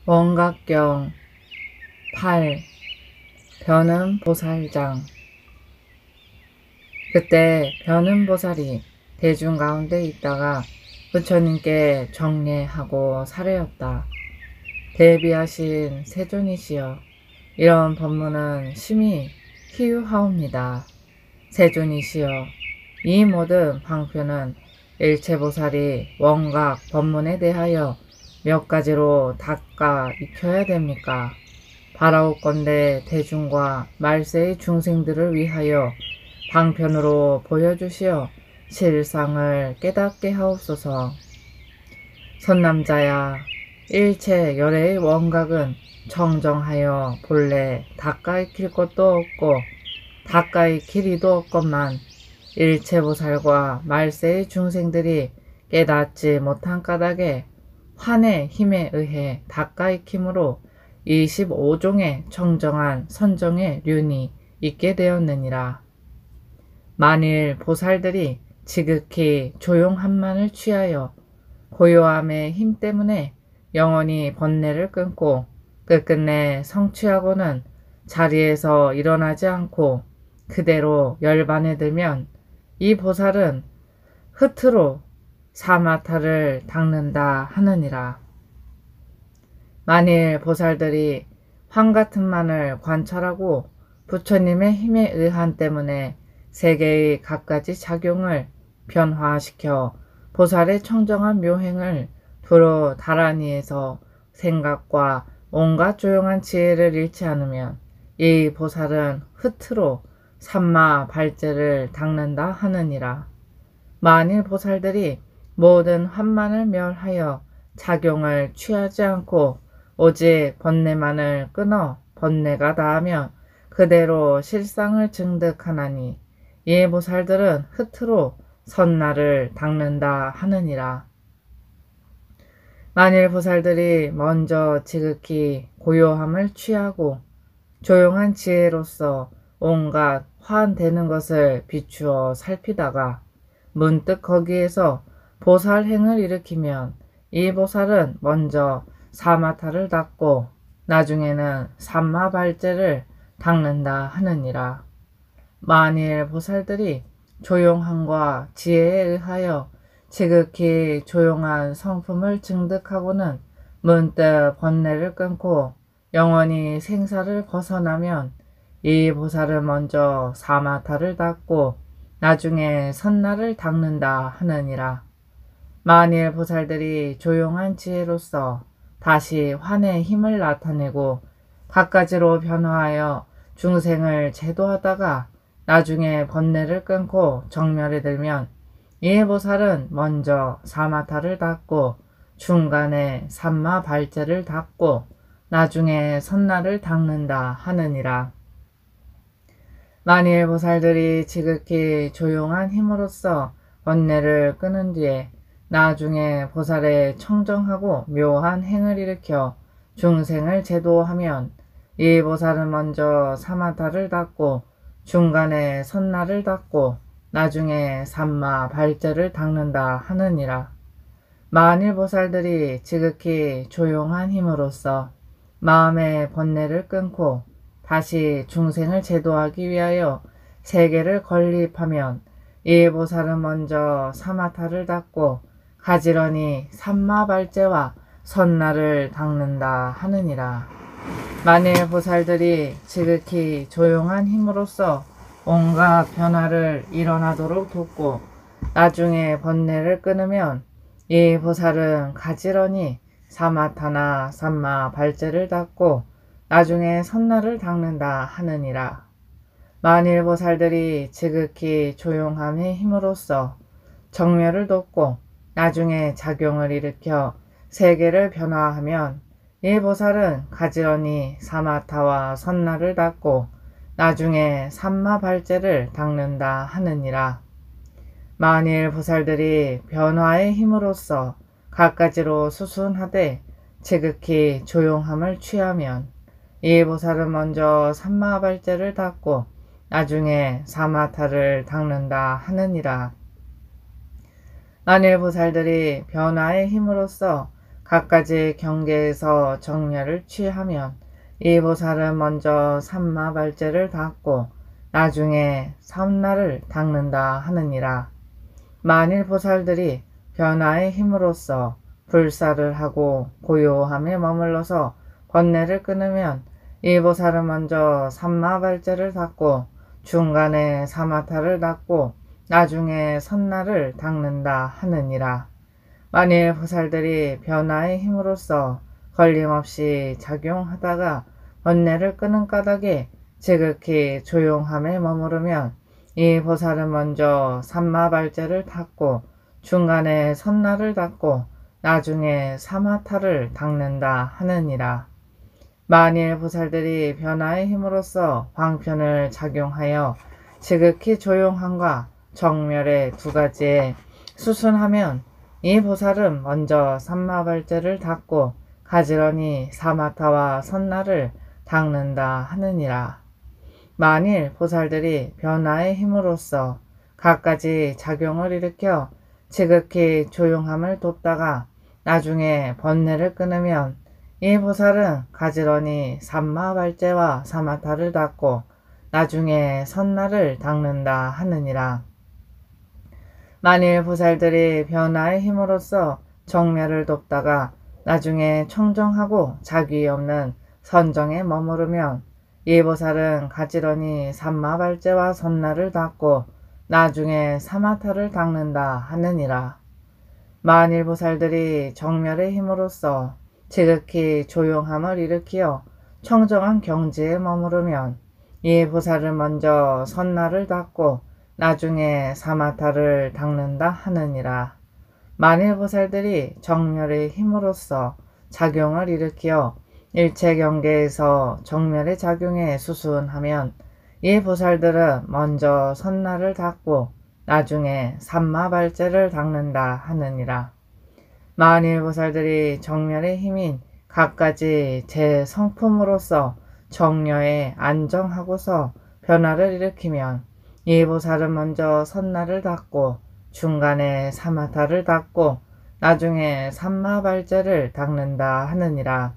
원각경 8. 변음보살장. 그때 변음보살이 대중 가운데 있다가 부처님께 정례하고 사례였다. 대비하신 세존이시여, 이런 법문은 심히 희유하옵니다. 세존이시여, 이 모든 방표는 일체보살이 원각 법문에 대하여 몇 가지로 닦아 익혀야 됩니까? 바라옵건대 대중과 말세의 중생들을 위하여 방편으로 보여주시어 실상을 깨닫게 하옵소서. 선남자야, 일체 열애의 원각은 청정하여 본래 닦아 익힐 것도 없고 닦아 익힐 이도 없건만 일체보살과 말세의 중생들이 깨닫지 못한 까닭에 환의 힘에 의해 닦아 익힘으로 25종의 청정한 선정의 륜이 있게 되었느니라. 만일 보살들이 지극히 조용함만을 취하여 고요함의 힘 때문에 영원히 번뇌를 끊고 끝끝내 성취하고는 자리에서 일어나지 않고 그대로 열반에 들면 이 보살은 흩으로 사마타를 닦는다 하느니라. 만일 보살들이 황같은만을 관찰하고 부처님의 힘에 의한 때문에 세계의 갖가지 작용을 변화시켜 보살의 청정한 묘행을 두루 다라니에서 생각과 온갖 조용한 지혜를 잃지 않으면 이 보살은 흩으로 삼마 발제를 닦는다 하느니라. 만일 보살들이 모든 환만을 멸하여 작용을 취하지 않고 오직 번뇌만을 끊어 번뇌가 닿으면 그대로 실상을 증득하나니 이 보살들은 흩으로 선나를 닦는다 하느니라. 만일 보살들이 먼저 지극히 고요함을 취하고 조용한 지혜로서 온갖 화한되는 것을 비추어 살피다가 문득 거기에서 보살행을 일으키면 이 보살은 먼저 사마타를 닦고 나중에는 삼마발제를 닦는다 하느니라. 만일 보살들이 조용함과 지혜에 의하여 지극히 조용한 성품을 증득하고는 문득 번뇌를 끊고 영원히 생사를 벗어나면 이 보살은 먼저 사마타를 닦고 나중에 선나를 닦는다 하느니라. 만일 보살들이 조용한 지혜로서 다시 환의 힘을 나타내고 갖가지로 변화하여 중생을 제도하다가 나중에 번뇌를 끊고 정멸에 들면 이 보살은 먼저 사마타를 닦고 중간에 삼마 발제를 닦고 나중에 선나를 닦는다 하느니라. 만일 보살들이 지극히 조용한 힘으로써 번뇌를 끊은 뒤에 나중에 보살의 청정하고 묘한 행을 일으켜 중생을 제도하면 이 보살은 먼저 사마타를 닦고 중간에 선나를 닦고 나중에 삼마 발제를 닦는다 하느니라. 만일 보살들이 지극히 조용한 힘으로써 마음의 번뇌를 끊고 다시 중생을 제도하기 위하여 세계를 건립하면 이 보살은 먼저 사마타를 닦고 가지런히 삼마발제와 선나를 닦는다 하느니라. 만일 보살들이 지극히 조용한 힘으로써 온갖 변화를 일어나도록 돕고 나중에 번뇌를 끊으면 이 보살은 가지런히 사마타나 삼마발제를 닦고 나중에 선나를 닦는다 하느니라. 만일 보살들이 지극히 조용함의 힘으로써 정멸을 돕고 나중에 작용을 일으켜 세계를 변화하면 이 보살은 가지런히 사마타와 선나를 닦고 나중에 삼마발제를 닦는다 하느니라. 만일 보살들이 변화의 힘으로써 갖가지로 수순하되 지극히 조용함을 취하면 이 보살은 먼저 삼마발제를 닦고 나중에 사마타를 닦는다 하느니라. 만일 보살들이 변화의 힘으로써 갖가지 경계에서 정렬을 취하면 이 보살은 먼저 삼마발제를 닦고 나중에 삼나를 닦는다 하느니라. 만일 보살들이 변화의 힘으로써 불사를 하고 고요함에 머물러서 번뇌를 끊으면 이 보살은 먼저 삼마발제를 닦고 중간에 사마타를 닦고 나중에 선나를 닦는다 하느니라. 만일 보살들이 변화의 힘으로써 걸림없이 작용하다가 번뇌를 끄는 까닭에 지극히 조용함에 머무르면 이 보살은 먼저 삼마발제를 닦고 중간에 선나를 닦고 나중에 사마타를 닦는다 하느니라. 만일 보살들이 변화의 힘으로써 방편을 작용하여 지극히 조용함과 정멸의 두 가지에 수순하면 이 보살은 먼저 삼마발제를 닦고 가지런히 사마타와 선나를 닦는다 하느니라. 만일 보살들이 변화의 힘으로써 갖가지 작용을 일으켜 지극히 조용함을 돕다가 나중에 번뇌를 끊으면 이 보살은 가지런히 삼마발제와 사마타를 닦고 나중에 선나를 닦는다 하느니라. 만일 보살들이 변화의 힘으로써 정멸을 돕다가 나중에 청정하고 자귀 없는 선정에 머무르면 이 보살은 가지런히 삼마발제와 선나를 닦고 나중에 사마타를 닦는다 하느니라. 만일 보살들이 정멸의 힘으로써 지극히 조용함을 일으키어 청정한 경지에 머무르면 이 보살은 먼저 선나를 닦고 나중에 사마타를 닦는다 하느니라. 만일 보살들이 정멸의 힘으로써 작용을 일으키어 일체 경계에서 정멸의 작용에 수순하면 이 보살들은 먼저 선나를 닦고 나중에 삼마발제를 닦는다 하느니라. 만일 보살들이 정멸의 힘인 갖가지 제 성품으로써 정려에 안정하고서 변화를 일으키면 이 보살은 먼저 선나를 닦고 중간에 사마타를 닦고 나중에 삼마발제를 닦는다 하느니라.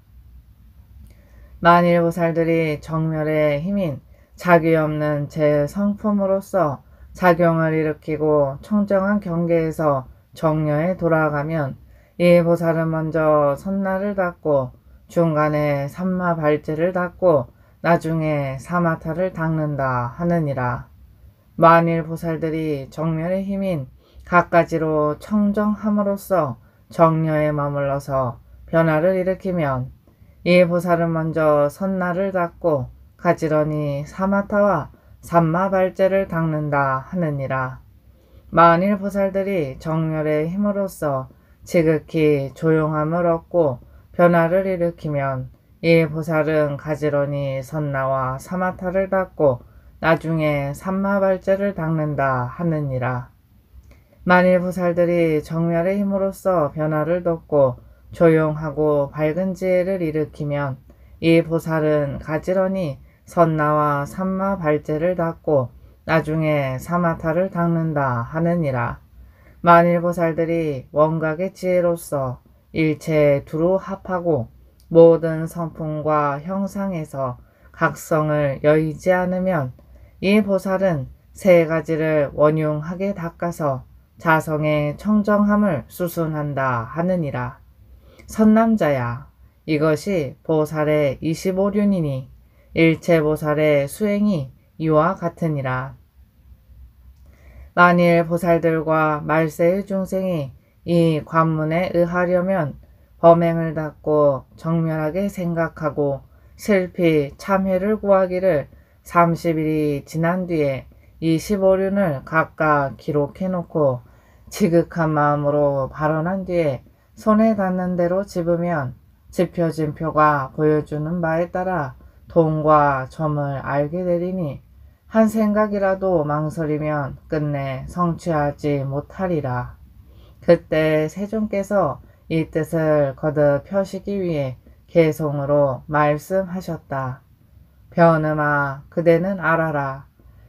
만일 보살들이 정멸의 힘인 자귀 없는 제 성품으로써 작용을 일으키고 청정한 경계에서 정려에 돌아가면 이 보살은 먼저 선나를 닦고 중간에 삼마발제를 닦고 나중에 사마타를 닦는다 하느니라. 만일 보살들이 정멸의 힘인 갖가지로 청정함으로써 정려에 머물러서 변화를 일으키면 이 보살은 먼저 선나를 닦고 가지런히 사마타와 삼마발제를 닦는다 하느니라. 만일 보살들이 정멸의 힘으로써 지극히 조용함을 얻고 변화를 일으키면 이 보살은 가지런히 선나와 사마타를 닦고 나중에 삼마발제를 닦는다 하느니라. 만일 보살들이 정멸의 힘으로써 변화를 돕고 조용하고 밝은 지혜를 일으키면 이 보살은 가지런히 선나와 삼마발제를 닦고 나중에 사마타를 닦는다 하느니라. 만일 보살들이 원각의 지혜로서 일체 두루 합하고 모든 성품과 형상에서 각성을 여의지 않으면 이 보살은 세 가지를 원흉하게 닦아서 자성의 청정함을 수순한다 하느니라. 선남자야, 이것이 보살의 25륜이니 일체 보살의 수행이 이와 같으니라. 만일 보살들과 말세의 중생이 이 관문에 의하려면 범행을 닦고 정멸하게 생각하고 실피 참회를 구하기를 30일이 지난 뒤에 25륜을 각각 기록해놓고 지극한 마음으로 발언한 뒤에 손에 닿는 대로 집으면 지펴진 표가 보여주는 바에 따라 동과 점을 알게 되리니 한 생각이라도 망설이면 끝내 성취하지 못하리라. 그때 세존께서 이 뜻을 거듭 펴시기 위해 개송으로 말씀하셨다. 변음아, 그대는 알아라.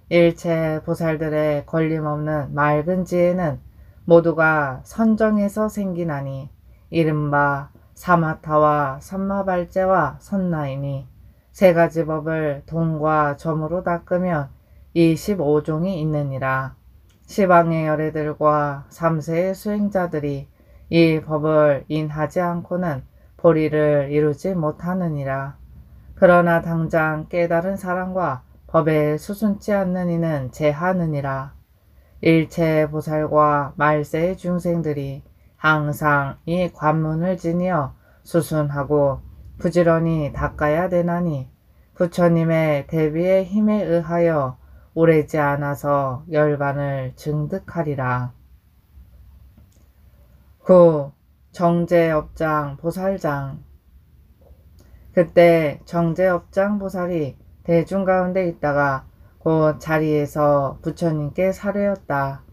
일체 보살들의 걸림없는 맑은 지혜는 모두가 선정에서 생기나니 이른바 사마타와 삼마발제와 선나이니 세 가지 법을 동과 점으로 닦으면 이 15종이 있느니라. 시방의 열애들과 3세의 수행자들이 이 법을 인하지 않고는 보리를 이루지 못하느니라. 그러나 당장 깨달은 사람과 법에 수순치 않는 이는 제하느니라. 일체 보살과 말세의 중생들이 항상 이 관문을 지니어 수순하고 부지런히 닦아야 되나니 부처님의 대비의 힘에 의하여 오래지 않아서 열반을 증득하리라. 9. 정제업장 보살장. 그때 정제업장 보살이 대중 가운데 있다가 곧 자리에서 부처님께 사례었다.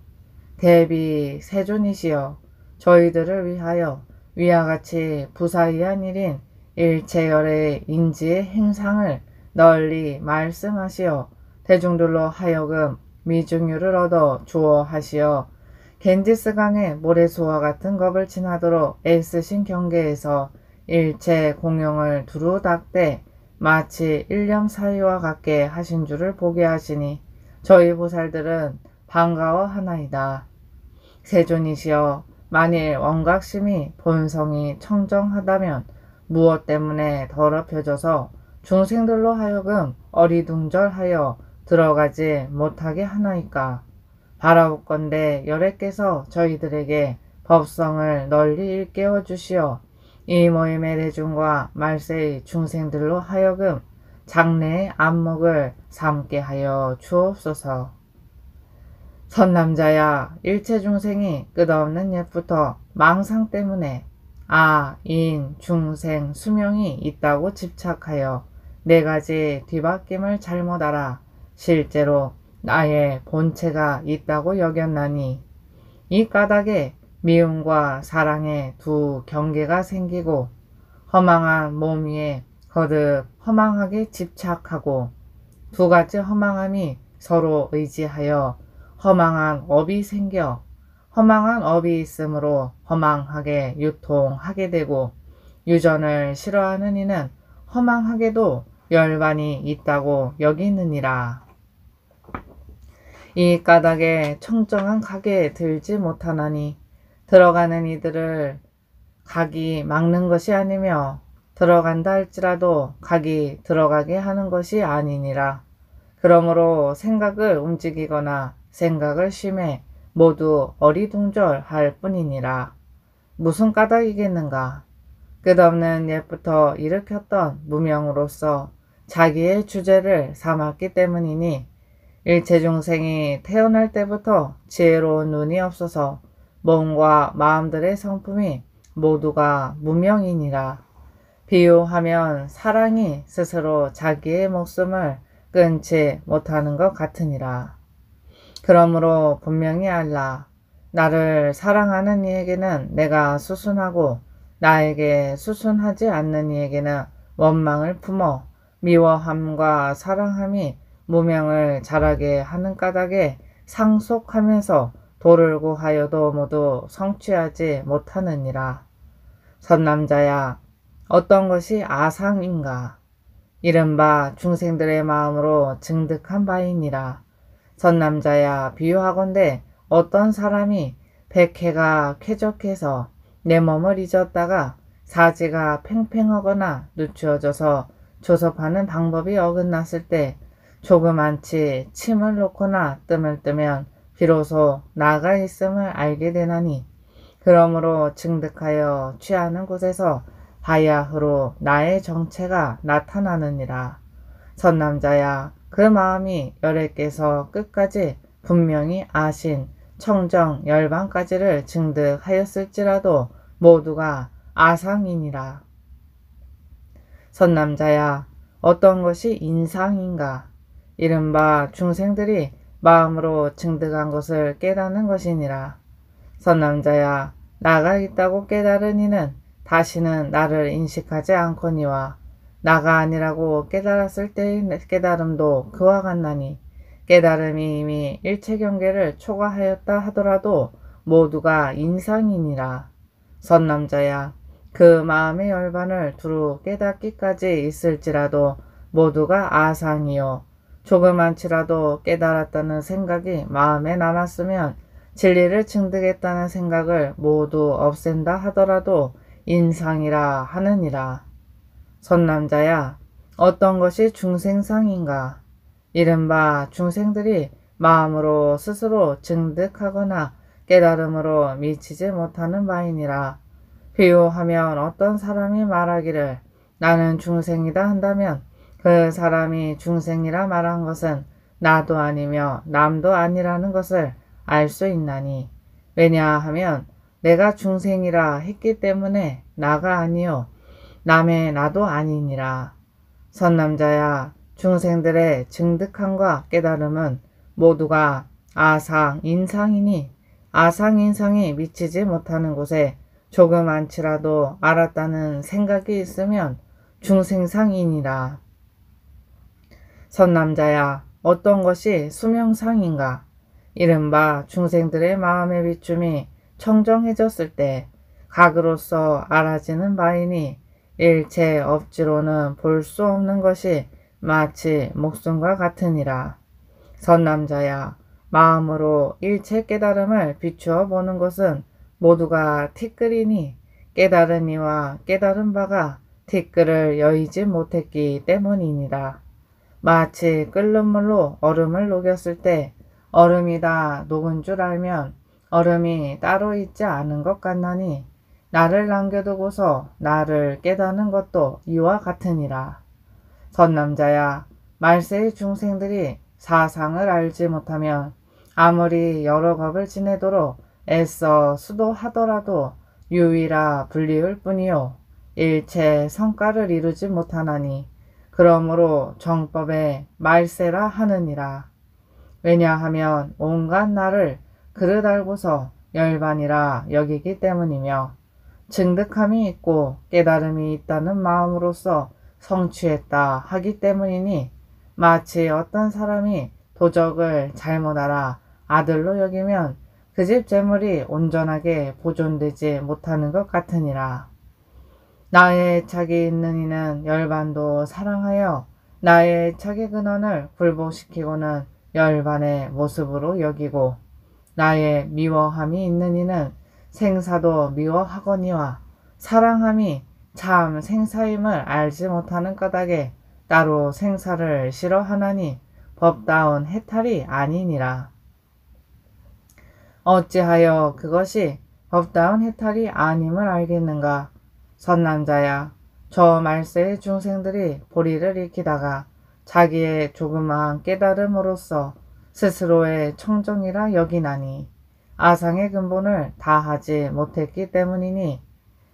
대비 세존이시여, 저희들을 위하여 위와 같이 부사의한 일인 일체열의 인지의 행상을 널리 말씀하시어 대중들로 하여금 미중유를 얻어 주어 하시어 겐지스강의 모래수와 같은 겁을 지나도록 애쓰신 경계에서 일체 공용을 두루 닦되 마치 일념사위와 같게 하신 줄을 보게 하시니 저희 보살들은 반가워하나이다. 세존이시여, 만일 원각심이 본성이 청정하다면 무엇 때문에 더럽혀져서 중생들로 하여금 어리둥절하여 들어가지 못하게 하나이까? 바라옵건대 열애께서 저희들에게 법성을 널리 일깨워 주시어 이 모임의 대중과 말세의 중생들로 하여금 장래의 안목을 삼게 하여 주옵소서. 선남자야, 일체 중생이 끝없는 옛부터 망상 때문에 인, 중생, 수명이 있다고 집착하여 네 가지 뒤바뀜을 잘못 알아 실제로 나의 본체가 있다고 여겼나니 이 까닭에 미움과 사랑의 두 경계가 생기고 허망한 몸 위에 거듭 허망하게 집착하고 두 가지 허망함이 서로 의지하여 허망한 업이 생겨 허망한 업이 있으므로 허망하게 유통하게 되고 유전을 싫어하는 이는 허망하게도 열반이 있다고 여기느니라. 이 까닭에 청정한 가게에 들지 못하나니 들어가는 이들을 각이 막는 것이 아니며 들어간다 할지라도 각이 들어가게 하는 것이 아니니라. 그러므로 생각을 움직이거나 생각을 심해 모두 어리둥절할 뿐이니라. 무슨 까닭이겠는가? 끝없는 옛부터 일으켰던 무명으로서 자기의 주제를 삼았기 때문이니 일체 중생이 태어날 때부터 지혜로운 눈이 없어서 몸과 마음들의 성품이 모두가 무명이니라. 비유하면 사랑이 스스로 자기의 목숨을 끊지 못하는 것 같으니라. 그러므로 분명히 알라. 나를 사랑하는 이에게는 내가 수순하고 나에게 수순하지 않는 이에게는 원망을 품어 미워함과 사랑함이 무명을 자라게 하는 까닭에 상속하면서 도를 구하여도 모두 성취하지 못하느니라. 선남자야, 어떤 것이 아상인가? 이른바 중생들의 마음으로 증득한 바이니라. 선남자야, 비유하건대 어떤 사람이 백해가 쾌적해서 내 몸을 잊었다가 사지가 팽팽하거나 누추어져서 조섭하는 방법이 어긋났을 때 조그만치 침을 놓거나 뜸을 뜨면 비로소 나가 있음을 알게 되나니 그러므로 증득하여 취하는 곳에서 바야흐로 나의 정체가 나타나느니라. 선남자야, 그 마음이 열애께서 끝까지 분명히 아신 청정 열반까지를 증득하였을지라도 모두가 아상이니라. 선남자야, 어떤 것이 인상인가? 이른바 중생들이 마음으로 증득한 것을 깨닫는 것이니라. 선남자야, 나가 있다고 깨달은 이는 다시는 나를 인식하지 않거니와 나가 아니라고 깨달았을 때의 깨달음도 그와 같나니 깨달음이 이미 일체 경계를 초과하였다 하더라도 모두가 인상이니라. 선남자야, 그 마음의 열반을 두루 깨닫기까지 있을지라도 모두가 아상이요. 조그만치라도 깨달았다는 생각이 마음에 남았으면 진리를 증득했다는 생각을 모두 없앤다 하더라도 인상이라 하느니라. 선남자야, 어떤 것이 중생상인가? 이른바 중생들이 마음으로 스스로 증득하거나 깨달음으로 미치지 못하는 바이니라. 비유하면 어떤 사람이 말하기를 나는 중생이다 한다면 그 사람이 중생이라 말한 것은 나도 아니며 남도 아니라는 것을 알 수 있나니, 왜냐하면 내가 중생이라 했기 때문에 나가 아니요 남의 나도 아니니라. 선남자야, 중생들의 증득함과 깨달음은 모두가 아상인상이니 아상인상이 미치지 못하는 곳에 조그만치라도 알았다는 생각이 있으면 중생상이니라. 선남자야, 어떤 것이 수명상인가? 이른바 중생들의 마음의 비춤이 청정해졌을 때 각으로서 알아지는 바이니, 일체 업지로는 볼 수 없는 것이 마치 목숨과 같으니라. 선남자야, 마음으로 일체 깨달음을 비추어 보는 것은 모두가 티끌이니 깨달은 이와 깨달은 바가 티끌을 여의지 못했기 때문이니라. 마치 끓는 물로 얼음을 녹였을 때 얼음이 다 녹은 줄 알면 얼음이 따로 있지 않은 것 같나니, 나를 남겨두고서 나를 깨닫는 것도 이와 같으니라. 선남자야, 말세의 중생들이 사상을 알지 못하면 아무리 여러 겁을 지내도록 애써 수도하더라도 유위라 불리울 뿐이요 일체 성과를 이루지 못하나니, 그러므로 정법에 말세라 하느니라. 왜냐하면 온갖 나를 그릇 알고서 열반이라 여기기 때문이며, 증득함이 있고 깨달음이 있다는 마음으로서 성취했다 하기 때문이니, 마치 어떤 사람이 도적을 잘못 알아 아들로 여기면 그 집 재물이 온전하게 보존되지 못하는 것 같으니라. 나의 애착이 있는 이는 열반도 사랑하여 나의 애착의 근원을 굴복시키고는 열반의 모습으로 여기고, 나의 미워함이 있는 이는 생사도 미워하거니와 사랑함이 참 생사임을 알지 못하는 까닭에 따로 생사를 싫어하나니 법다운 해탈이 아니니라. 어찌하여 그것이 법다운 해탈이 아님을 알겠는가? 선남자야, 저 말세의 중생들이 보리를 익히다가 자기의 조그마한 깨달음으로써 스스로의 청정이라 여기나니 아상의 근본을 다하지 못했기 때문이니,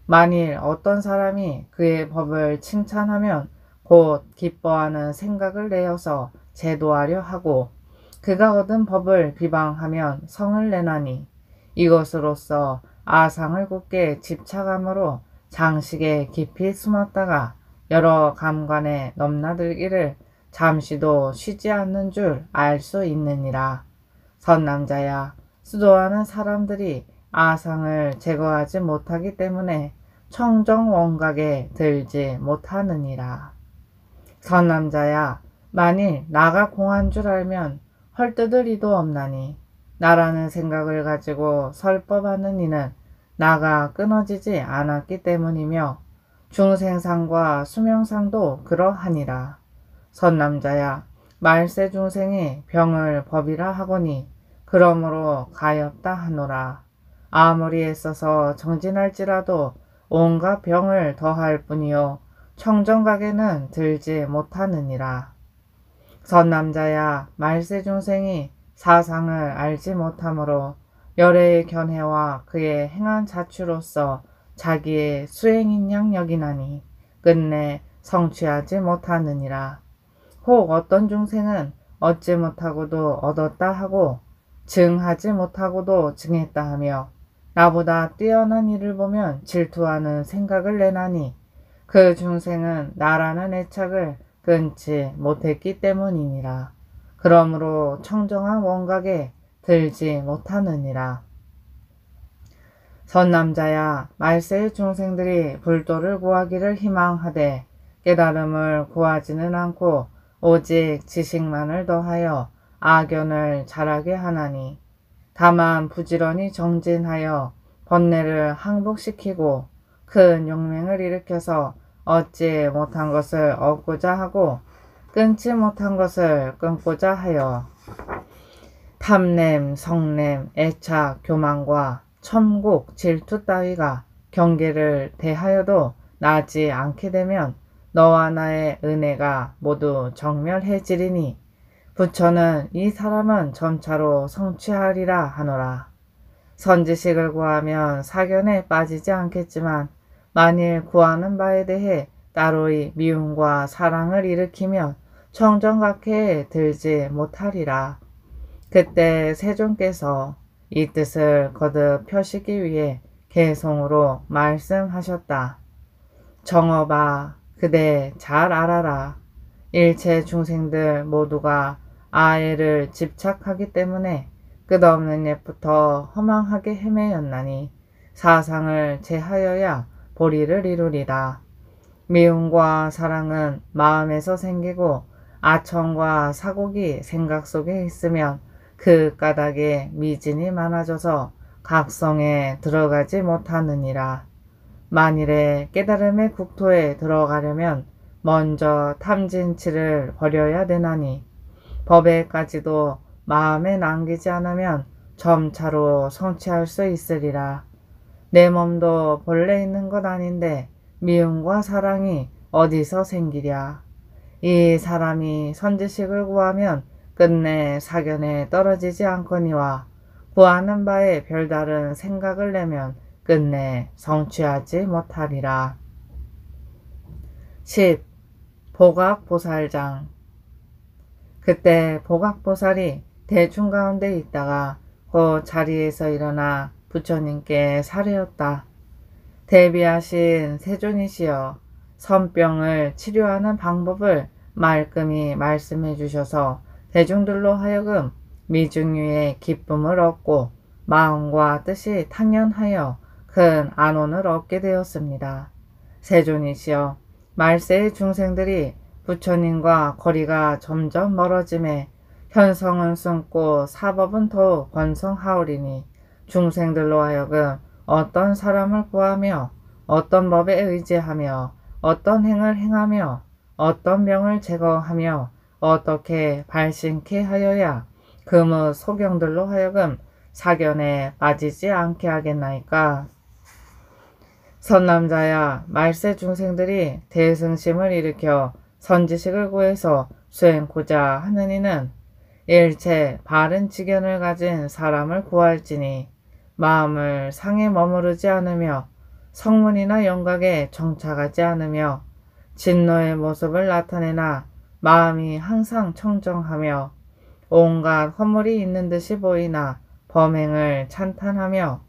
만일 어떤 사람이 그의 법을 칭찬하면 곧 기뻐하는 생각을 내어서 제도하려 하고, 그가 얻은 법을 비방하면 성을 내나니, 이것으로써 아상을 굳게 집착함으로 장식에 깊이 숨었다가 여러 감관에 넘나들기를 잠시도 쉬지 않는 줄 알 수 있느니라. 선남자야, 수도하는 사람들이 아상을 제거하지 못하기 때문에 청정원각에 들지 못하느니라. 선남자야, 만일 나가 공한 줄 알면 헐뜯을 이도 없나니, 나라는 생각을 가지고 설법하는 이는 나가 끊어지지 않았기 때문이며 중생상과 수명상도 그러하니라. 선남자야, 말세 중생이 병을 법이라 하거니 그러므로 가엾다 하노라. 아무리 애써서 정진할지라도 온갖 병을 더할 뿐이요 청정각에는 들지 못하느니라. 선남자야, 말세 중생이 사상을 알지 못하므로 열애의 견해와 그의 행한 자취로서 자기의 수행인 양 여기나니 끝내 성취하지 못하느니라. 혹 어떤 중생은 얻지 못하고도 얻었다 하고 증하지 못하고도 증했다 하며 나보다 뛰어난 일을 보면 질투하는 생각을 내나니, 그 중생은 나라는 애착을 끊지 못했기 때문이니라. 그러므로 청정한 원각에 들지 못하느니라. 선남자야, 말세의 중생들이 불도를 구하기를 희망하되 깨달음을 구하지는 않고 오직 지식만을 더하여 악연을 자라게 하나니, 다만 부지런히 정진하여 번뇌를 항복시키고 큰 용맹을 일으켜서 얻지 못한 것을 얻고자 하고 끊지 못한 것을 끊고자 하여 탐냄, 성냄, 애착, 교만과 첨곡, 질투 따위가 경계를 대하여도 나지 않게 되면 너와 나의 은혜가 모두 정멸해지리니 부처는 이 사람은 점차로 성취하리라 하노라. 선지식을 구하면 사견에 빠지지 않겠지만 만일 구하는 바에 대해 따로이 미움과 사랑을 일으키면 청정각해에 들지 못하리라. 그때 세존께서 이 뜻을 거듭 펴시기 위해 개송으로 말씀하셨다. 정업아, 그대 잘 알아라. 일체 중생들 모두가 아애를 집착하기 때문에 끝없는 옛부터 허망하게 헤매였나니 사상을 제하여야 보리를 이루리라. 미움과 사랑은 마음에서 생기고 아청과 사곡이 생각 속에 있으면 그 까닭에 미진이 많아져서 각성에 들어가지 못하느니라. 만일에 깨달음의 국토에 들어가려면 먼저 탐진치를 버려야 되나니 법에까지도 마음에 남기지 않으면 점차로 성취할 수 있으리라. 내 몸도 본래 있는 것 아닌데 미움과 사랑이 어디서 생기랴. 이 사람이 선지식을 구하면 끝내 사견에 떨어지지 않거니와 구하는 바에 별다른 생각을 내면 끝내 성취하지 못하리라. 10. 보각보살장. 그때 보각보살이 대중 가운데 있다가 그 자리에서 일어나 부처님께 사례었다. 대비하신 세존이시여, 선병을 치료하는 방법을 말끔히 말씀해 주셔서 대중들로 하여금 미중유의 기쁨을 얻고 마음과 뜻이 탕연하여 큰 안온을 얻게 되었습니다. 세존이시여, 말세의 중생들이 부처님과 거리가 점점 멀어짐에 현성은 숨고 사법은 더욱 번성하오리니 중생들로 하여금 어떤 사람을 구하며 어떤 법에 의지하며 어떤 행을 행하며 어떤 병을 제거하며 어떻게 발신케 하여야 금의 소경들로 하여금 사견에 빠지지 않게 하겠나이까. 선남자야, 말세 중생들이 대승심을 일으켜 선지식을 구해서 수행코자 하는 이는 일체 바른 지견을 가진 사람을 구할지니 마음을 상에 머무르지 않으며 성문이나 영각에 정착하지 않으며 진노의 모습을 나타내나 마음이 항상 청정하며 온갖 허물이 있는 듯이 보이나 범행을 찬탄하며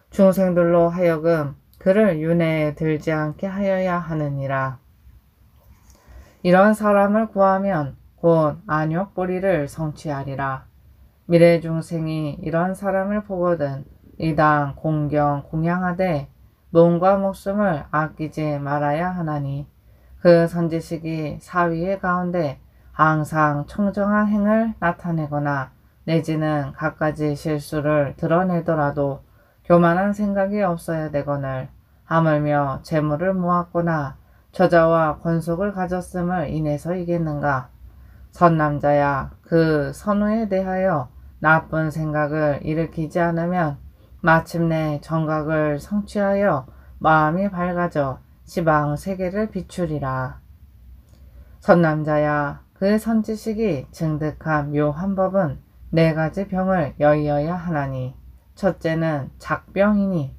중생들로 하여금 그를 윤회에 들지 않게 하여야 하느니라. 이런 사람을 구하면 곧 안욕보리를 성취하리라. 미래 중생이 이런 사람을 보거든 이당 공경 공양하되 몸과 목숨을 아끼지 말아야 하나니 그 선지식이 사위의 가운데 항상 청정한 행을 나타내거나 내지는 갖가지 실수를 드러내더라도 교만한 생각이 없어야 되거늘 하물며 재물을 모았거나 저자와 권속을 가졌음을 인해서이겠는가. 선남자야, 그 선우에 대하여 나쁜 생각을 일으키지 않으면 마침내 정각을 성취하여 마음이 밝아져 지방 세계를 비추리라. 선남자야, 그 선지식이 증득한 묘한 법은 4가지 병을 여의어야 하나니 첫째는 작병이니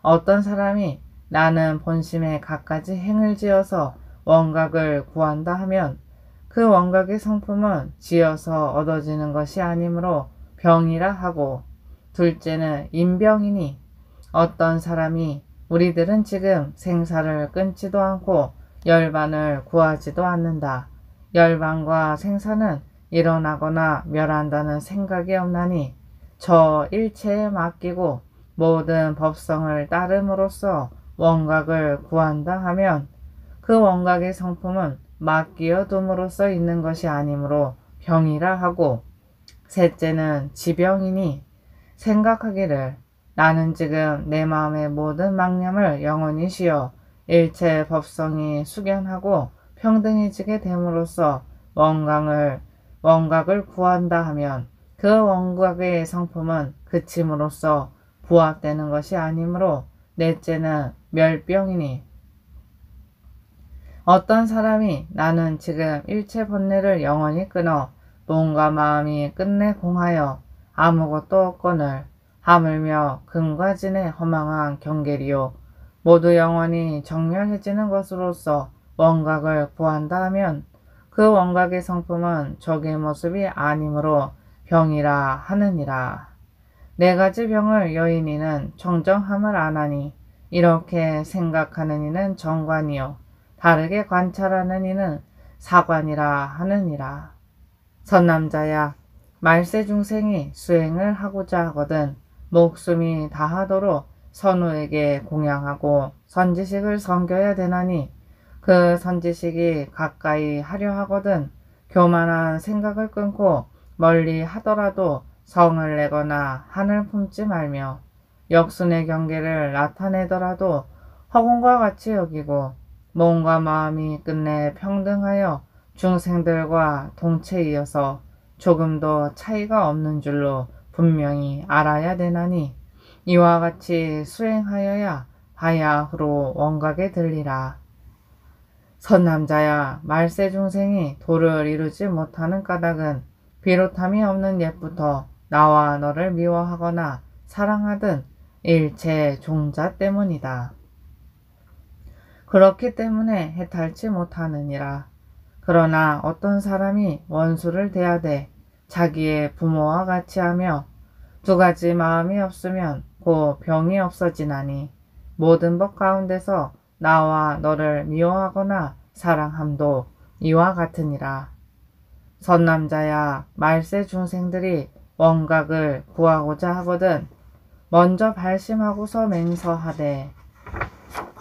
어떤 사람이 나는 본심에 갖가지 행을 지어서 원각을 구한다 하면 그 원각의 성품은 지어서 얻어지는 것이 아니므로 병이라 하고, 둘째는 인병이니 어떤 사람이 우리들은 지금 생사를 끊지도 않고 열반을 구하지도 않는다. 열반과 생사는 일어나거나 멸한다는 생각이 없나니 저 일체에 맡기고 모든 법성을 따름으로써 원각을 구한다 하면 그 원각의 성품은 맡기어 둠으로써 있는 것이 아니므로 병이라 하고, 셋째는 지병이니 생각하기를 나는 지금 내 마음의 모든 망념을 영원히 쉬어 일체 법성이 숙연하고 평등해지게 됨으로써 원각을 구한다 하면 그 원각의 성품은 그침으로써 부합되는 것이 아니므로 넷째는 멸병이니 어떤 사람이 나는 지금 일체 번뇌를 영원히 끊어 몸과 마음이 끝내 공하여 아무것도 없거늘 하물며 금과 진의 허망한 경계리요 모두 영원히 정멸해지는 것으로서 원각을 구한다 하면 그 원각의 성품은 적의 모습이 아니므로 병이라 하느니라. 네 가지 병을 여인이는 청정함을 안하니 이렇게 생각하는 이는 정관이요 다르게 관찰하는 이는 사관이라 하느니라. 선남자야, 말세 중생이 수행을 하고자 하거든 목숨이 다하도록 선우에게 공양하고 선지식을 섬겨야 되나니 그 선지식이 가까이 하려 하거든 교만한 생각을 끊고 멀리 하더라도 성을 내거나 한을 품지 말며 역순의 경계를 나타내더라도 허공과 같이 여기고 몸과 마음이 끝내 평등하여 중생들과 동체이어서 조금도 차이가 없는 줄로 분명히 알아야 되나니 이와 같이 수행하여야 바야흐로 원각에 들리라. 선남자야, 말세 중생이 도를 이루지 못하는 까닭은 비롯함이 없는 옛부터 나와 너를 미워하거나 사랑하든 일체 종자 때문이다. 그렇기 때문에 해탈치 못하느니라. 그러나 어떤 사람이 원수를 대하되 자기의 부모와 같이 하며 두 가지 마음이 없으면 곧 병이 없어지나니 모든 법 가운데서 나와 너를 미워하거나 사랑함도 이와 같으니라. 선남자야, 말세 중생들이 원각을 구하고자 하거든 먼저 발심하고서 맹서하되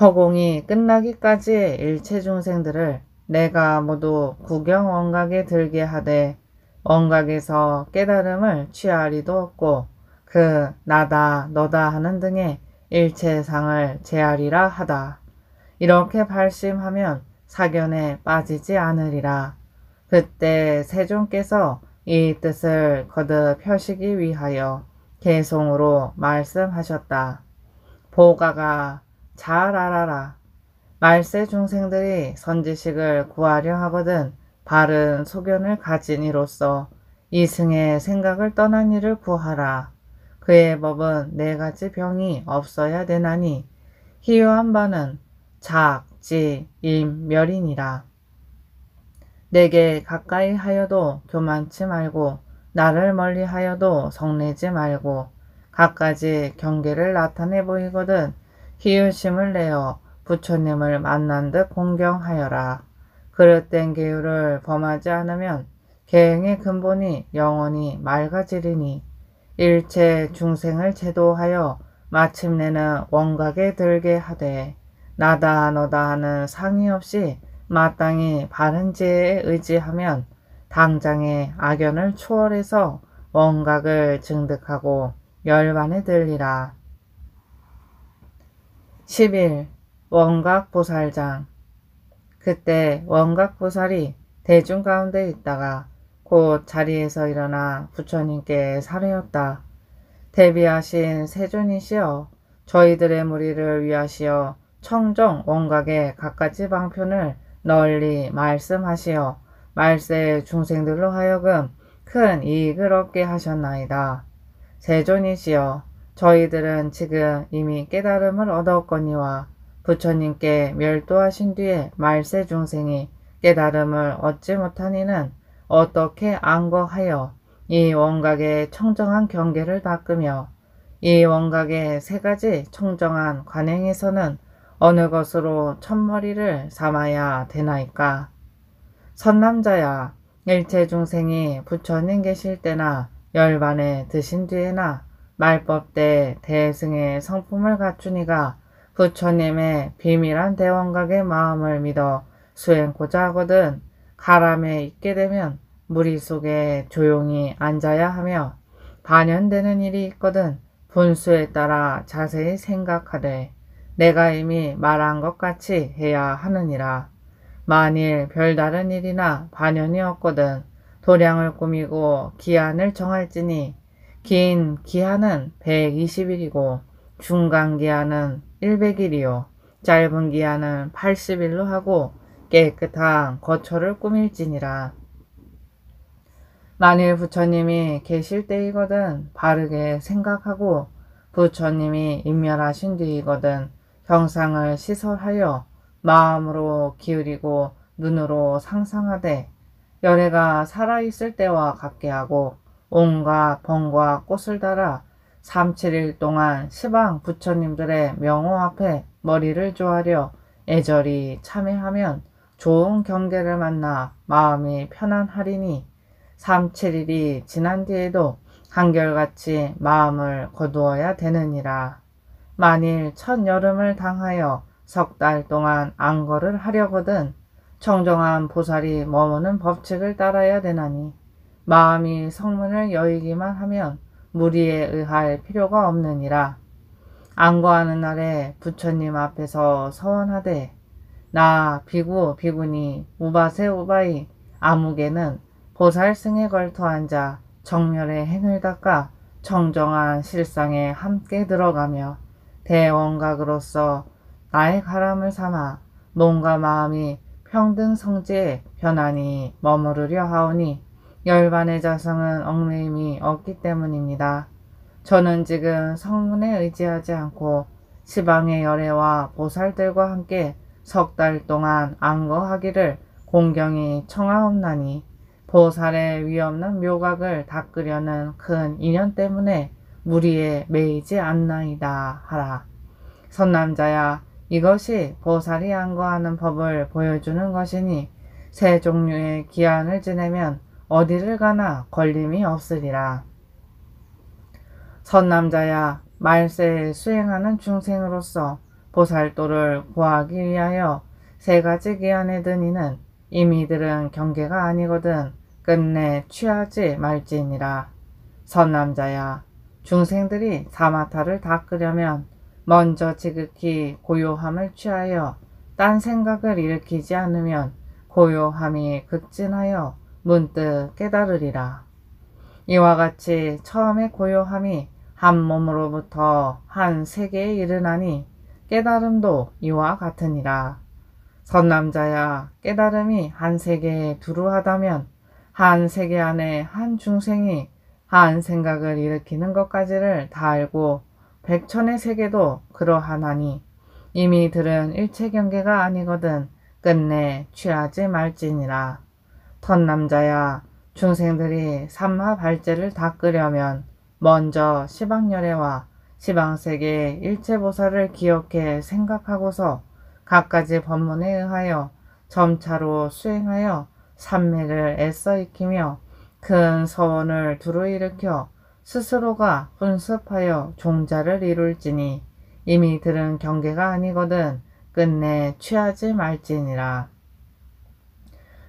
허공이 끝나기까지 일체 중생들을 내가 모두 구경 원각에 들게 하되 원각에서 깨달음을 취하리도 없고 그 나다 너다 하는 등의 일체상을 제하리라 하다. 이렇게 발심하면 사견에 빠지지 않으리라. 그때 세존께서 이 뜻을 거듭 펴시기 위하여 개송으로 말씀하셨다. 보가가 잘 알아라. 말세 중생들이 선지식을 구하려 하거든 바른 소견을 가진 이로써 이승의 생각을 떠난 이를 구하라. 그의 법은 네 가지 병이 없어야 되나니 희유한 바는 작, 지, 임, 멸이니라. 내게 가까이 하여도 교만치 말고 나를 멀리 하여도 성내지 말고 갖가지 경계를 나타내 보이거든 희유심을 내어 부처님을 만난 듯 공경하여라. 그릇된 계율을 범하지 않으면 계행의 근본이 영원히 맑아지리니 일체 중생을 제도하여 마침내는 원각에 들게 하되 나다 너다 하는 상의 없이 마땅히 바른 지혜에 의지하면 당장에 악연을 초월해서 원각을 증득하고 열반에 들리라. 10일 원각보살장. 그때 원각보살이 대중 가운데 있다가 곧 자리에서 일어나 부처님께 사례었다. 대비하신 세존이시여, 저희들의 무리를 위하시어 청정 원각의 갖가지 방편을 널리 말씀하시어 말세 중생들로 하여금 큰 이익을 얻게 하셨나이다. 세존이시여, 저희들은 지금 이미 깨달음을 얻었거니와 부처님께 멸도하신 뒤에 말세 중생이 깨달음을 얻지 못한 이는 어떻게 안거하여 이 원각의 청정한 경계를 닦으며 이 원각의 세 가지 청정한 관행에서는 어느 것으로 첫머리를 삼아야 되나이까? 선남자야, 일체 중생이 부처님 계실 때나 열반에 드신 뒤에나 말법대 대승의 성품을 갖추니가 부처님의 비밀한 대원각의 마음을 믿어 수행고자 하거든 가람에 있게 되면 무리 속에 조용히 앉아야 하며 반연되는 일이 있거든 분수에 따라 자세히 생각하되 내가 이미 말한 것 같이 해야 하느니라. 만일 별다른 일이나 반연이 없거든 도량을 꾸미고 기한을 정할지니 긴 기한은 120일이고 중간 기한은 100일이요 짧은 기한은 80일로 하고 깨끗한 거처를 꾸밀지니라. 만일 부처님이 계실 때이거든 바르게 생각하고 부처님이 인멸하신 뒤이거든 형상을 시설하여 마음으로 기울이고 눈으로 상상하되 열애가 살아있을 때와 같게 하고 온갖 번과 꽃을 달아 3, 7일 동안 시방 부처님들의 명호 앞에 머리를 조아려 애절히 참회하면 좋은 경계를 만나 마음이 편안하리니 3, 7일이 지난 뒤에도 한결같이 마음을 거두어야 되느니라. 만일 첫 여름을 당하여 석 달 동안 안거를 하려거든 청정한 보살이 머무는 법칙을 따라야 되나니 마음이 성문을 여의기만 하면 무리에 의할 필요가 없느니라. 안거하는 날에 부처님 앞에서 서원하되 나 비구 비구니 우바세 우바이 아무개는 보살승에 걸터 앉아 정렬의 행을 닦아 청정한 실상에 함께 들어가며 대원각으로서 나의 가람을 삼아 몸과 마음이 평등 성지에 편안히 머무르려 하오니 열반의 자성은 얽매임이 없기 때문입니다. 저는 지금 성문에 의지하지 않고 시방의 열애와 보살들과 함께 석 달 동안 안거하기를 공경히 청하옵나니 보살의 위없는 묘각을 닦으려는 큰 인연 때문에 무리에 매이지 않나이다 하라. 선남자야 이것이 보살이 안거하는 법을 보여주는 것이니 세 종류의 기한을 지내면 어디를 가나 걸림이 없으리라. 선남자야 말세에 수행하는 중생으로서 보살도를 구하기 위하여 세 가지 기한에 든 이는 이미 들은 경계가 아니거든 끝내 취하지 말지니라. 선남자야 중생들이 사마타를 닦으려면 먼저 지극히 고요함을 취하여 딴 생각을 일으키지 않으면 고요함이 극진하여 문득 깨달으리라. 이와 같이 처음에 고요함이 한 몸으로부터 한 세계에 이르나니 깨달음도 이와 같으니라. 선남자야 깨달음이 한 세계에 두루하다면 한 세계 안에 한 중생이 한 생각을 일으키는 것까지를 다 알고 백천의 세계도 그러하나니 이미 들은 일체 경계가 아니거든 끝내 취하지 말지니라. 턴남자야 중생들이 삼마 발제를 닦으려면 먼저 시방열애와 시방세계의 일체보살을 기억해 생각하고서 갖가지 법문에 의하여 점차로 수행하여 삼매를 애써 익히며 큰 서원을 두루 일으켜 스스로가 분습하여 종자를 이룰지니 이미 들은 경계가 아니거든 끝내 취하지 말지니라.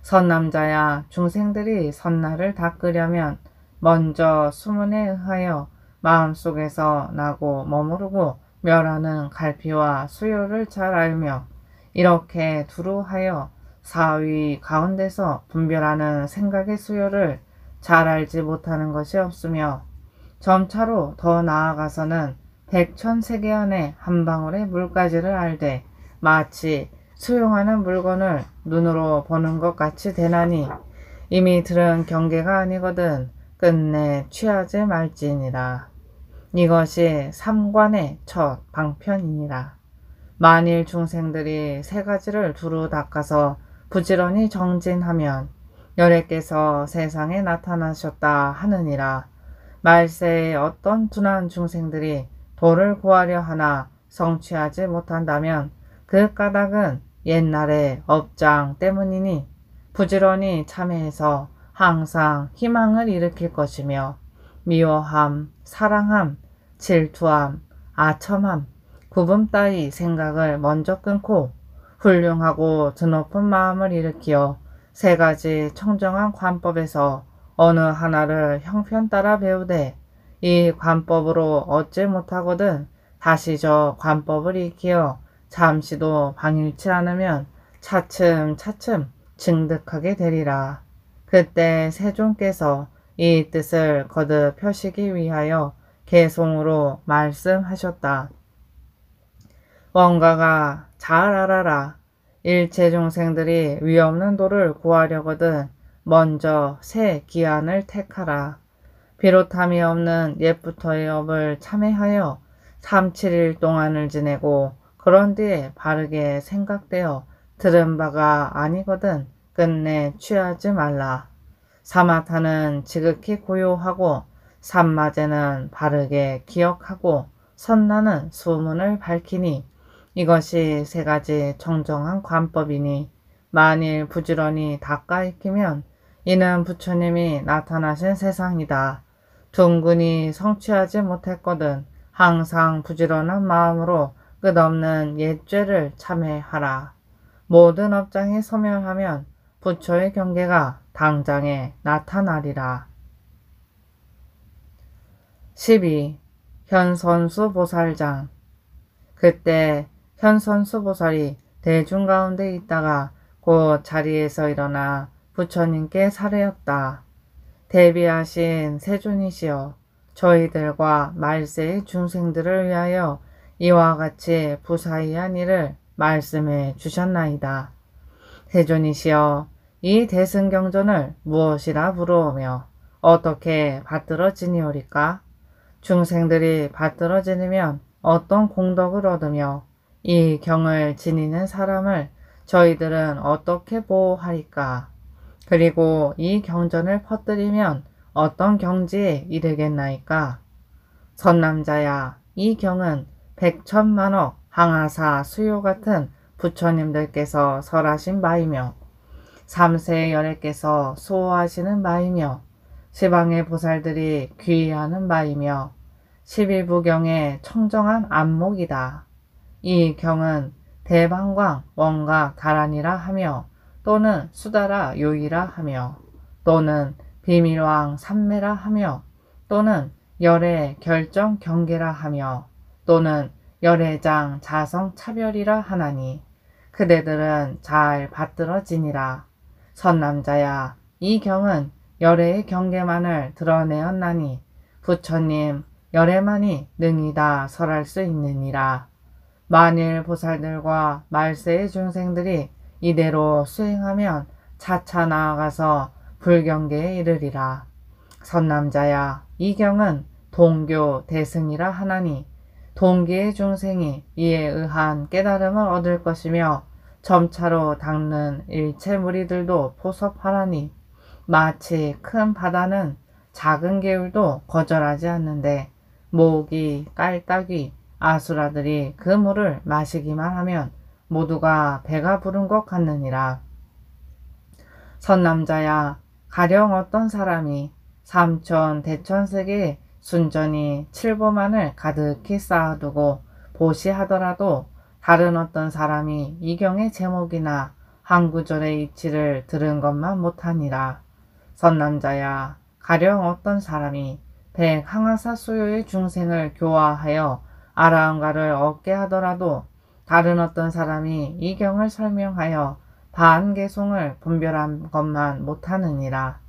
선남자야 중생들이 선나를 닦으려면 먼저 수문에 의하여 마음속에서 나고 머무르고 멸하는 갈피와 수요를 잘 알며 이렇게 두루 하여 사위 가운데서 분별하는 생각의 수요를 잘 알지 못하는 것이 없으며 점차로 더 나아가서는 백천세계 안에 한 방울의 물까지를 알되 마치 수용하는 물건을 눈으로 보는 것 같이 되나니 이미 들은 경계가 아니거든 끝내 취하지 말지니라. 이것이 삼관의 첫 방편이니라. 만일 중생들이 세 가지를 두루 닦아서 부지런히 정진하면 열애께서 세상에 나타나셨다 하느니라. 말세에 어떤 둔한 중생들이 도를 구하려 하나 성취하지 못한다면 그 까닭은 옛날의 업장 때문이니 부지런히 참회해서 항상 희망을 일으킬 것이며 미워함, 사랑함, 질투함, 아첨함, 구분 따위 생각을 먼저 끊고 훌륭하고 드높은 마음을 일으키어 세 가지 청정한 관법에서 어느 하나를 형편 따라 배우되 이 관법으로 얻지 못하거든 다시 저 관법을 익히어 잠시도 방일치 않으면 차츰차츰 증득하게 되리라. 그때 세존께서 이 뜻을 거듭 펴시기 위하여 개송으로 말씀하셨다. 원가가 잘 알아라. 일체 중생들이 위없는 도를 구하려거든 먼저 새 기안을 택하라. 비롯함이 없는 옛부터의 업을 참회하여 3, 7일 동안을 지내고 그런 뒤에 바르게 생각되어 들은 바가 아니거든 끝내 취하지 말라. 사마타는 지극히 고요하고 삼마제는 바르게 기억하고 선나는 수문을 밝히니 이것이 세 가지 정정한 관법이니 만일 부지런히 닦아 익히면 이는 부처님이 나타나신 세상이다. 둥근히 성취하지 못했거든 항상 부지런한 마음으로 끝없는 옛죄를 참회하라. 모든 업장이 소멸하면 부처의 경계가 당장에 나타나리라. 12. 현선수 보살장. 그때 현선수 보살이 대중 가운데 있다가 곧 자리에서 일어나 부처님께 사례였다. 대비하신 세존이시여, 저희들과 말세의 중생들을 위하여 이와 같이 부사의한 일을 말씀해 주셨나이다. 세존이시여, 이 대승경전을 무엇이라 부르오며 어떻게 받들어지니오리까? 중생들이 받들어지면 어떤 공덕을 얻으며 이 경을 지니는 사람을 저희들은 어떻게 보호하리까? 그리고 이 경전을 퍼뜨리면 어떤 경지에 이르겠나이까? 선남자야, 이 경은 백천만억 항아사 수요 같은 부처님들께서 설하신 바이며 삼세의 열애께서 수호하시는 바이며 시방의 보살들이 귀의하는 바이며 11부경의 청정한 안목이다. 이 경은 대방광 원각 다란이라 하며 또는 수다라 요이라 하며 또는 비밀왕 삼매라 하며 또는 열애 결정 경계라 하며 또는 열애장 자성 차별이라 하나니 그대들은 잘 받들어지니라. 선남자야, 이 경은 열애의 경계만을 드러내었나니 부처님 열애만이 능히 다 설할 수 있느니라. 만일 보살들과 말세의 중생들이 이대로 수행하면 차차 나아가서 불경계에 이르리라. 선남자야, 이 경은 동교 대승이라 하나니 동기의 중생이 이에 의한 깨달음을 얻을 것이며 점차로 닦는 일체 무리들도 포섭하라니 마치 큰 바다는 작은 개울도 거절하지 않는데 모기, 깔따귀, 아수라들이 그 물을 마시기만 하면 모두가 배가 부른 것 같느니라. 선남자야, 가령 어떤 사람이 삼천 대천세계에 순전히 칠보만을 가득히 쌓아두고 보시하더라도 다른 어떤 사람이 이 경의 제목이나 한 구절의 이치를 들은 것만 못하니라. 선남자야, 가령 어떤 사람이 백항아사 수요의 중생을 교화하여 아라한가를 얻게 하더라도 다른 어떤 사람이 이 경을 설명하여 반개송을 분별한 것만 못하느니라.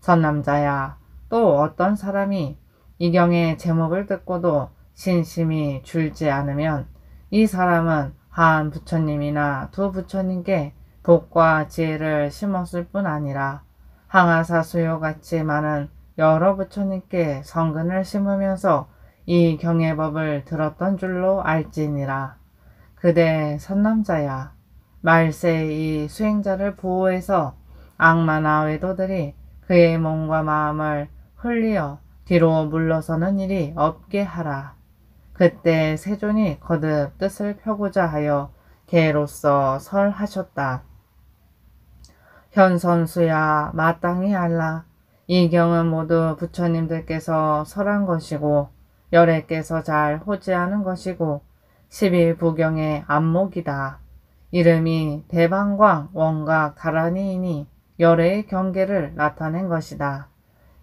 선남자야, 또 어떤 사람이 이 경의 제목을 듣고도 신심이 줄지 않으면 이 사람은 한 부처님이나 두 부처님께 복과 지혜를 심었을 뿐 아니라 항아사 수요같이 많은 여러 부처님께 성근을 심으면서 이 경의 법을 들었던 줄로 알지니라. 그대 선남자야, 말세의 이 수행자를 보호해서 악마나 외도들이 그의 몸과 마음을 흘리어 뒤로 물러서는 일이 없게 하라. 그때 세존이 거듭 뜻을 펴고자 하여 개로서 설하셨다. 현선수야, 마땅히 알라. 이 경은 모두 부처님들께서 설한 것이고 열애께서 잘 호지하는 것이고 11부경의 안목이다. 이름이 대방광 원각 다란이이니 열애의 경계를 나타낸 것이다.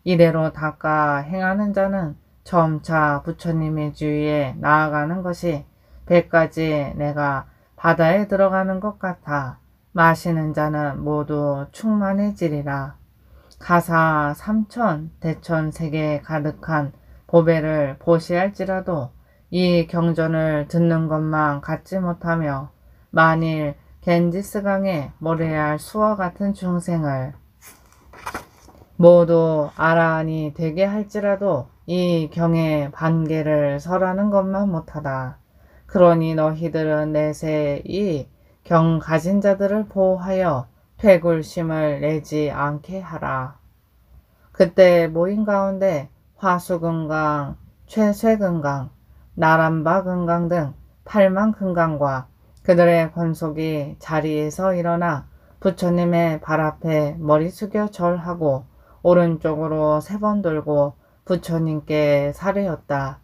이대로 닦아 행하는 자는 점차 부처님의 주위에 나아가는 것이 100가지 내가 바다에 들어가는 것 같아 마시는 자는 모두 충만해지리라. 가사 3천 대천 세계에 가득한 보배를 보시할지라도 이 경전을 듣는 것만 갖지 못하며 만일 겐지스강에 모래알 수와 같은 중생을 모두 아라한이 되게 할지라도 이 경의 반계를 설하는 것만 못하다. 그러니 너희들은 내세 이 경 가진 자들을 보호하여 퇴굴심을 내지 않게 하라. 그때 모인 가운데 화수금강, 최쇠금강, 나람바금강 등 8만금강과 그들의 권속이 자리에서 일어나 부처님의 발 앞에 머리 숙여 절하고 오른쪽으로 3번 돌고 부처님께 사례였다.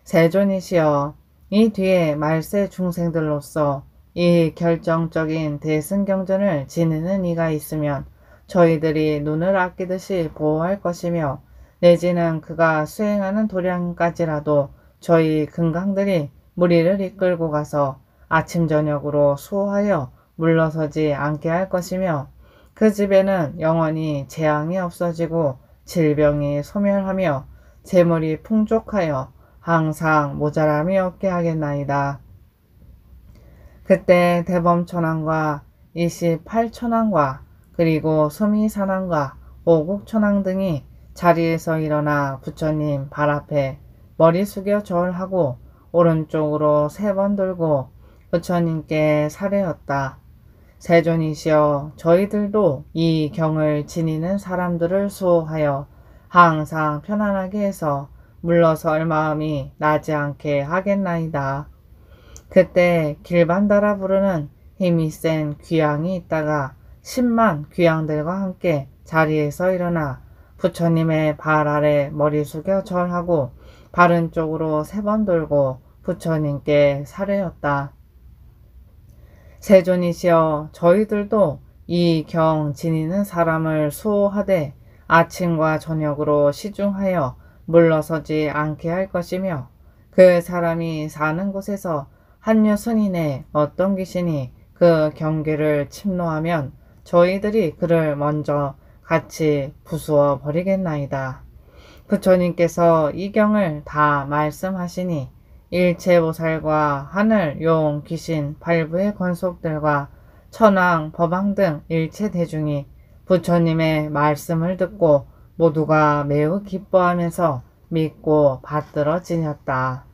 세존이시여, 이 뒤에 말세 중생들로서 이 결정적인 대승경전을 지니는 이가 있으면 저희들이 눈을 아끼듯이 보호할 것이며 내지는 그가 수행하는 도량까지라도 저희 금강들이 무리를 이끌고 가서 아침 저녁으로 수호하여 물러서지 않게 할 것이며 그 집에는 영원히 재앙이 없어지고 질병이 소멸하며 재물이 풍족하여 항상 모자람이 없게 하겠나이다. 그때 대범천왕과 28천왕과 그리고 수미산왕과 오국천왕 등이 자리에서 일어나 부처님 발 앞에 머리 숙여 절하고 오른쪽으로 3번 돌고 부처님께 사례였다. 세존이시여, 저희들도 이 경을 지니는 사람들을 수호하여 항상 편안하게 해서 물러설 마음이 나지 않게 하겠나이다. 그때 길반다라 부르는 힘이 센 귀양이 있다가 10만 귀양들과 함께 자리에서 일어나 부처님의 발 아래 머리 숙여 절하고 바른 쪽으로 3번 돌고 부처님께 사례였다. 세존이시여, 저희들도 이 경 지니는 사람을 수호하되 아침과 저녁으로 시중하여 물러서지 않게 할 것이며 그 사람이 사는 곳에서 한여순이내 어떤 귀신이 그 경계를 침노하면 저희들이 그를 먼저 같이 부수어 버리겠나이다. 부처님께서 이 경을 다 말씀하시니 일체보살과 하늘, 용, 귀신, 발부의 권속들과 천왕, 법왕 등 일체 대중이 부처님의 말씀을 듣고 모두가 매우 기뻐하면서 믿고 받들어 지녔다.